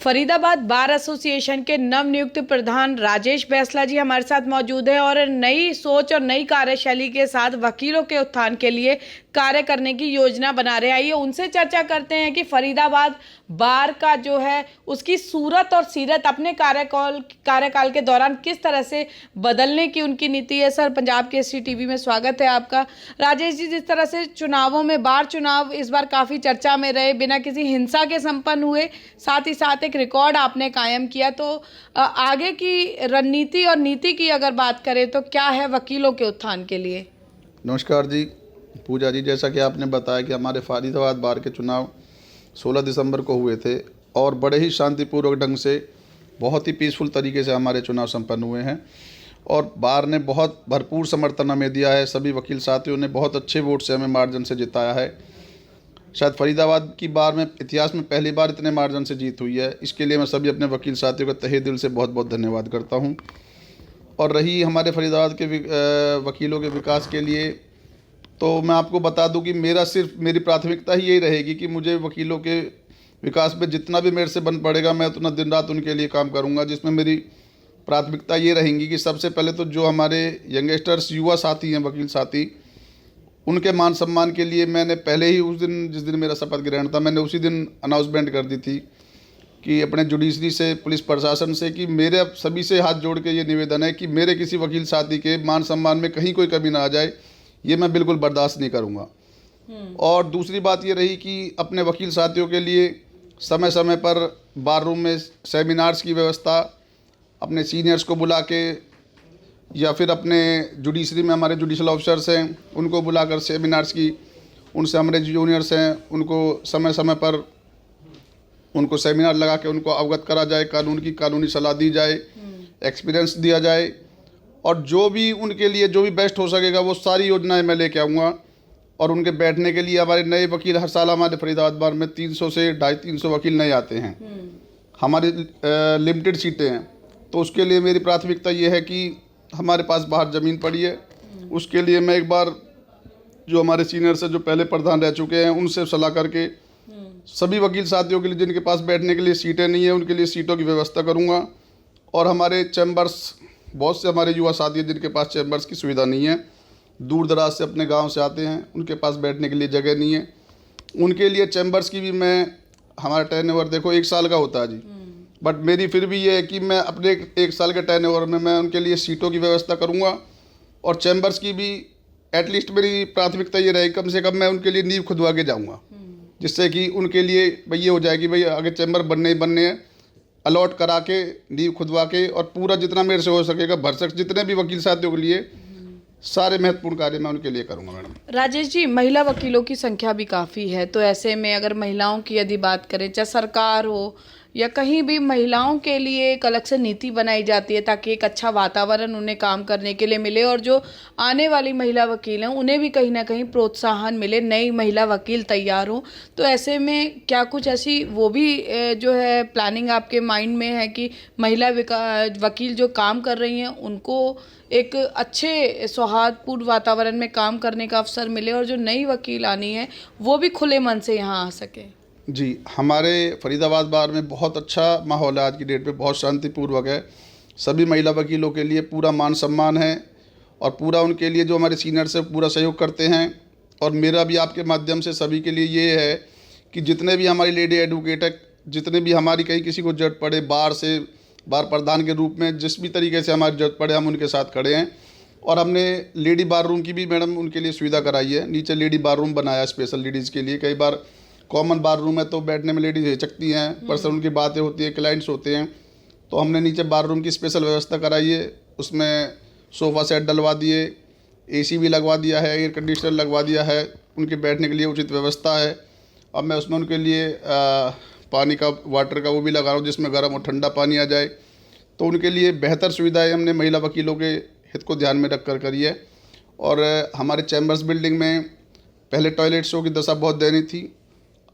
Faridabad bar association के नवनियुक्त प्रधान राजेश बैसला जी हमारे साथ मौजूद है और नई सोच और नई कार्यशैली के साथ वकीलों के उत्थान के लिए कार्य करने की योजना बना रहे हैं। आइए उनसे चर्चा करते हैं कि फरीदाबाद बार का जो है उसकी सूरत और सीरत अपने कार्यकाल के दौरान किस तरह से बदलने की उनकी नीति है। सर, पंजाब केसरी टीवी में स्वागत है आपका। राजेश जी, जिस तरह से चुनावों में बार चुनाव इस बार काफ़ी चर्चा में रहे, बिना किसी हिंसा के संपन्न हुए, साथ ही साथ एक रिकॉर्ड आपने कायम किया, तो आगे की रणनीति और नीति की अगर बात करें तो क्या है वकीलों के उत्थान के लिए? नमस्कार जी, पूजा जी, जैसा कि आपने बताया कि हमारे फरीदाबाद बार के चुनाव 16 दिसंबर को हुए थे और बड़े ही शांतिपूर्वक ढंग से, बहुत ही पीसफुल तरीके से हमारे चुनाव संपन्न हुए हैं और बार ने बहुत भरपूर समर्थन हमें दिया है। सभी वकील साथियों ने बहुत अच्छे वोट से हमें मार्जिन से जिताया है। शायद फरीदाबाद की बार में इतिहास में पहली बार इतने मार्जिन से जीत हुई है। इसके लिए मैं सभी अपने वकील साथियों का तहे दिल से बहुत बहुत धन्यवाद करता हूं। और रही हमारे फरीदाबाद के वकीलों के विकास के लिए, तो मैं आपको बता दूं कि मेरी प्राथमिकता ही यही रहेगी कि मुझे वकीलों के विकास में जितना भी मेरे से बन पड़ेगा मैं उतना दिन रात उनके लिए काम करूँगा। जिसमें मेरी प्राथमिकता ये रहेंगी कि सबसे पहले तो जो हमारे यंगस्टर्स युवा साथी हैं, वकील साथी, उनके मान सम्मान के लिए मैंने पहले ही उस दिन, जिस दिन मेरा शपथ ग्रहण था, मैंने उसी दिन अनाउंसमेंट कर दी थी कि अपने जुडिशरी से, पुलिस प्रशासन से, कि मेरे अब सभी से हाथ जोड़ के ये निवेदन है कि मेरे किसी वकील साथी के मान सम्मान में कहीं कोई कमी ना आ जाए, ये मैं बिल्कुल बर्दाश्त नहीं करूँगा। और दूसरी बात ये रही कि अपने वकील साथियों के लिए समय समय पर बार रूम में सेमिनार्स की व्यवस्था, अपने सीनियर्स को बुला के या फिर अपने जुडिशरी में हमारे जुडिशल ऑफिसर्स हैं उनको बुलाकर सेमिनार्स की, उनसे हमारे जूनियर्स हैं उनको समय समय पर उनको सेमिनार लगा के उनको अवगत करा जाए, कानूनी सलाह दी जाए, एक्सपीरियंस दिया जाए और जो भी उनके लिए जो भी बेस्ट हो सकेगा वो सारी योजनाएं मैं लेके आऊँगा। और उनके बैठने के लिए हमारे नए वकील, हर साल हमारे फरीदाबाद बार में 300 से 250-300 वकील नए आते हैं। हमारी लिमिटेड सीटें हैं, तो उसके लिए मेरी प्राथमिकता ये है कि हमारे पास बाहर ज़मीन पड़ी है, उसके लिए मैं एक बार जो हमारे सीनियर से जो पहले प्रधान रह चुके हैं उनसे सलाह करके सभी वकील साथियों के लिए जिनके पास बैठने के लिए सीटें नहीं है उनके लिए सीटों की व्यवस्था करूंगा। और हमारे चैम्बर्स, बहुत से हमारे युवा साथी हैं जिनके पास चैम्बर्स की सुविधा नहीं है, दूर दराज से अपने गाँव से आते हैं, उनके पास बैठने के लिए जगह नहीं है, उनके लिए चैम्बर्स की भी मैं, हमारा टर्नओवर देखो 1 साल का होता है जी, बट मेरी फिर भी ये है कि मैं अपने 1 साल के टर्नओवर में मैं उनके लिए सीटों की व्यवस्था करूंगा। और चैम्बर्स की भी एटलीस्ट मेरी प्राथमिकता ये रहेगी, कम से कम मैं उनके लिए नींव खुदवा के जाऊंगा, जिससे कि उनके लिए भाई ये हो जाएगी, भाई आगे चैम्बर बनने ही बनने हैं, अलॉट करा के, नींव खुदवा के और पूरा जितना मेरे से हो सकेगा भरसक जितने भी वकील साथियों के लिए सारे महत्वपूर्ण कार्य मैं उनके लिए करूंगा। मैडम राजेश जी, महिला वकीलों की संख्या भी काफ़ी है, तो ऐसे में अगर महिलाओं की यदि बात करें, चाहे सरकार हो या कहीं भी, महिलाओं के लिए एक अलग से नीति बनाई जाती है ताकि एक अच्छा वातावरण उन्हें काम करने के लिए मिले और जो आने वाली महिला वकील हैं उन्हें भी कहीं ना कहीं प्रोत्साहन मिले, नई महिला वकील तैयार हो, तो ऐसे में क्या कुछ ऐसी वो भी जो है प्लानिंग आपके माइंड में है कि महिला वकील जो काम कर रही हैं उनको एक अच्छे सौहार्दपूर्ण वातावरण में काम करने का अवसर मिले और जो नई वकील आनी है वो भी खुले मन से यहाँ आ सके? जी, हमारे फरीदाबाद बार में बहुत अच्छा माहौल है, आज की डेट पे बहुत शांतिपूर्वक है। सभी महिला वकीलों के लिए पूरा मान सम्मान है और पूरा उनके लिए जो हमारे सीनियर से पूरा सहयोग करते हैं। और मेरा भी आपके माध्यम से सभी के लिए ये है कि जितने भी हमारी लेडी एडवोकेट है, जितने भी हमारी कहीं किसी को जरूरत पड़े, बार से, बार प्रधान के रूप में जिस भी तरीके से हमारी जरूरत पड़े, हम उनके साथ खड़े हैं। और हमने लेडी बार रूम की भी मैडम उनके लिए सुविधा कराई है, नीचे लेडी बार रूम बनाया स्पेशल लेडीज़ के लिए। कई बार कॉमन बार रूम है तो बैठने में लेडीज हिचकती हैं, पर्सनल उनकी बातें होती हैं, क्लाइंट्स होते हैं, तो हमने नीचे बार रूम की स्पेशल व्यवस्था कराई है। उसमें सोफ़ा सेट डलवा दिए, एसी भी लगवा दिया है, एयर कंडीशनर लगवा दिया है, उनके बैठने के लिए उचित व्यवस्था है। अब मैं उसमें उनके लिए पानी का, वाटर का वो भी लगा रहा हूँ जिसमें गर्म और ठंडा पानी आ जाए, तो उनके लिए बेहतर सुविधाएँ हमने महिला वकीलों के हित को ध्यान में रख कर करी है। और हमारे चैम्बर्स बिल्डिंग में पहले टॉयलेट्सों की दशा बहुत दयनीय थी,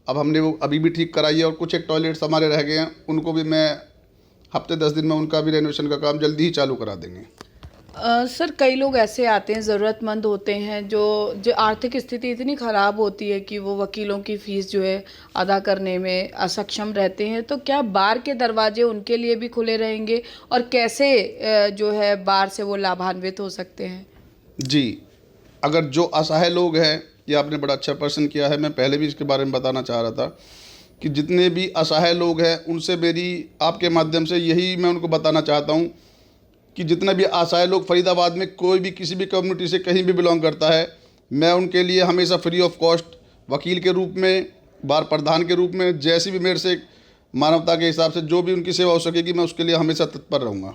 अब हमने वो अभी भी ठीक कराई है और कुछ एक टॉयलेट्स हमारे रह गए हैं, उनको भी मैं हफ्ते 10 दिन में उनका भी रेनोवेशन का काम जल्दी ही चालू करा देंगे। सर कई लोग ऐसे आते हैं, ज़रूरतमंद होते हैं, जो आर्थिक स्थिति इतनी ख़राब होती है कि वो वकीलों की फ़ीस जो है अदा करने में असक्षम रहते हैं। तो क्या बार के दरवाजे उनके लिए भी खुले रहेंगे और कैसे जो है बार से वो लाभान्वित हो सकते हैं? जी, अगर जो असहाय लोग हैं, ये आपने बड़ा अच्छा प्रश्न किया है। मैं पहले भी इसके बारे में बताना चाह रहा था कि जितने भी असहाय लोग हैं उनसे मेरी आपके माध्यम से यही मैं उनको बताना चाहता हूँ कि जितने भी असहाय लोग फरीदाबाद में कोई भी किसी भी कम्युनिटी से कहीं भी बिलोंग करता है, मैं उनके लिए हमेशा फ्री ऑफ कॉस्ट वकील के रूप में, बार प्रधान के रूप में, जैसी भी मेरे से मानवता के हिसाब से जो भी उनकी सेवा हो सकेगी, मैं उसके लिए हमेशा तत्पर रहूँगा।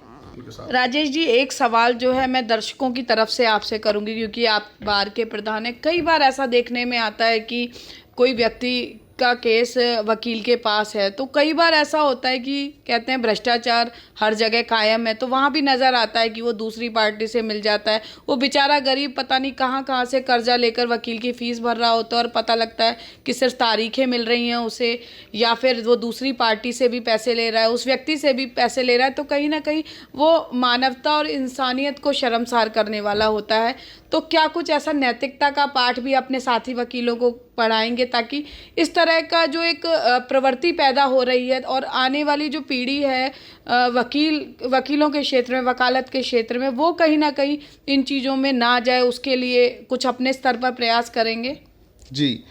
राजेश जी, एक सवाल जो है मैं दर्शकों की तरफ से आपसे करूंगी, क्योंकि आप बार के प्रधान हैं। कई बार ऐसा देखने में आता है कि कोई व्यक्ति का केस वकील के पास है, तो कई बार ऐसा होता है कि कहते हैं भ्रष्टाचार हर जगह कायम है, तो वहाँ भी नज़र आता है कि वो दूसरी पार्टी से मिल जाता है। वो बेचारा गरीब पता नहीं कहाँ से कर्जा लेकर वकील की फ़ीस भर रहा होता है और पता लगता है कि सिर्फ तारीखें मिल रही हैं उसे, या फिर वो दूसरी पार्टी से भी पैसे ले रहा है, उस व्यक्ति से भी पैसे ले रहा है। तो कहीं ना कहीं वो मानवता और इंसानियत को शर्मसार करने वाला होता है। तो क्या कुछ ऐसा नैतिकता का पाठ भी अपने साथी वकीलों को पढ़ाएंगे, ताकि इस तरह का जो एक प्रवृत्ति पैदा हो रही है और आने वाली जो पीढ़ी है वकीलों के क्षेत्र में, वकालत के क्षेत्र में, वो कहीं ना कहीं इन चीज़ों में ना जाए, उसके लिए कुछ अपने स्तर पर प्रयास करेंगे? जी,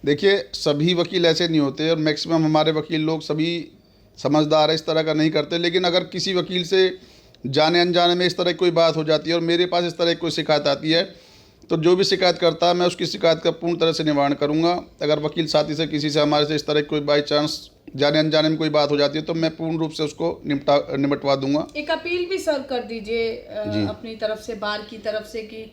देखिए, सभी वकील ऐसे नहीं होते और मैक्सिमम हमारे वकील लोग सभी समझदार है, इस तरह का नहीं करते। लेकिन अगर किसी वकील से जाने अनजाने में इस तरह की कोई बात हो जाती है और मेरे पास इस तरह की कोई शिकायत आती है, तो जो भी शिकायत करता है मैं उसकी शिकायत का पूर्ण तरह से निवारण करूंगा। अगर वकील साथी से किसी से हमारे से इस तरह की कोई बाई चांस जाने अनजाने में कोई बात हो जाती है, तो मैं पूर्ण रूप से उसको निपटवा दूंगा। एक अपील भी सर कर दीजिए अपनी तरफ से, बार की तरफ से, कि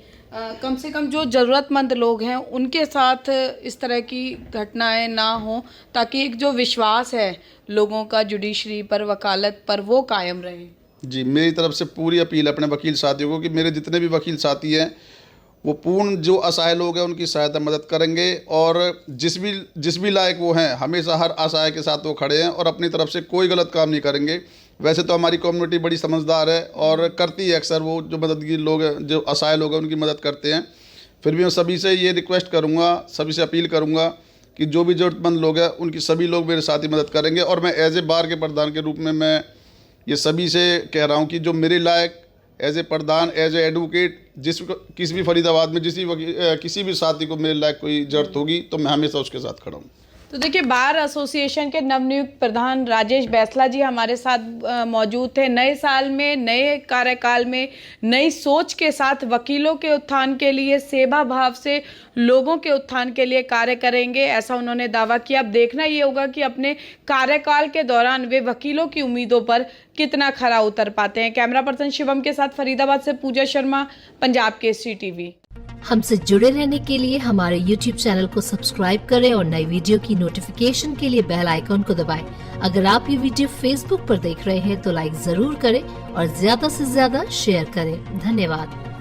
कम से कम जो ज़रूरतमंद लोग हैं उनके साथ इस तरह की घटनाएं ना हो, ताकि एक जो विश्वास है लोगों का जुडिशरी पर, वकालत पर, वो कायम रहे। जी, मेरी तरफ से पूरी अपील अपने वकील साथियों को कि मेरे जितने भी वकील साथी हैं वो पूर्ण जो असहाय लोग हैं उनकी सहायता मदद करेंगे, और जिस भी लायक वो हैं हमेशा हर असहाय के साथ वो खड़े हैं और अपनी तरफ से कोई गलत काम नहीं करेंगे। वैसे तो हमारी कम्युनिटी बड़ी समझदार है और करती है, अक्सर वो जो मददगार लोग हैं, जो असहाय लोग हैं, उनकी मदद करते हैं। फिर भी मैं सभी से ये रिक्वेस्ट करूँगा, सभी से अपील करूँगा कि जो भी ज़रूरतमंद लोग हैं उनकी सभी लोग मेरे साथ ही मदद करेंगे। और मैं एज ए बार के प्रधान के रूप में मैं ये सभी से कह रहा हूँ कि जो मेरे लायक एज ए प्रधान, एज ए एडवोकेट, किसी भी फरीदाबाद में किसी भी साथी को मेरे लायक कोई जरूरत होगी तो मैं हमेशा उसके साथ खड़ा हूँ। तो देखिए, बार एसोसिएशन के नवनियुक्त प्रधान राजेश बैसला जी हमारे साथ मौजूद थे। नए साल में, नए कार्यकाल में, नई सोच के साथ वकीलों के उत्थान के लिए, सेवा भाव से लोगों के उत्थान के लिए कार्य करेंगे, ऐसा उन्होंने दावा किया। अब देखना ये होगा कि अपने कार्यकाल के दौरान वे वकीलों की उम्मीदों पर कितना खरा उतर पाते हैं। कैमरा पर्सन शिवम के साथ फरीदाबाद से पूजा शर्मा, पंजाब केसरी टीवी। हमसे जुड़े रहने के लिए हमारे YouTube चैनल को सब्सक्राइब करें और नई वीडियो की नोटिफिकेशन के लिए बेल आइकॉन को दबाएं। अगर आप ये वीडियो Facebook पर देख रहे हैं तो लाइक जरूर करें और ज्यादा से ज्यादा शेयर करें। धन्यवाद।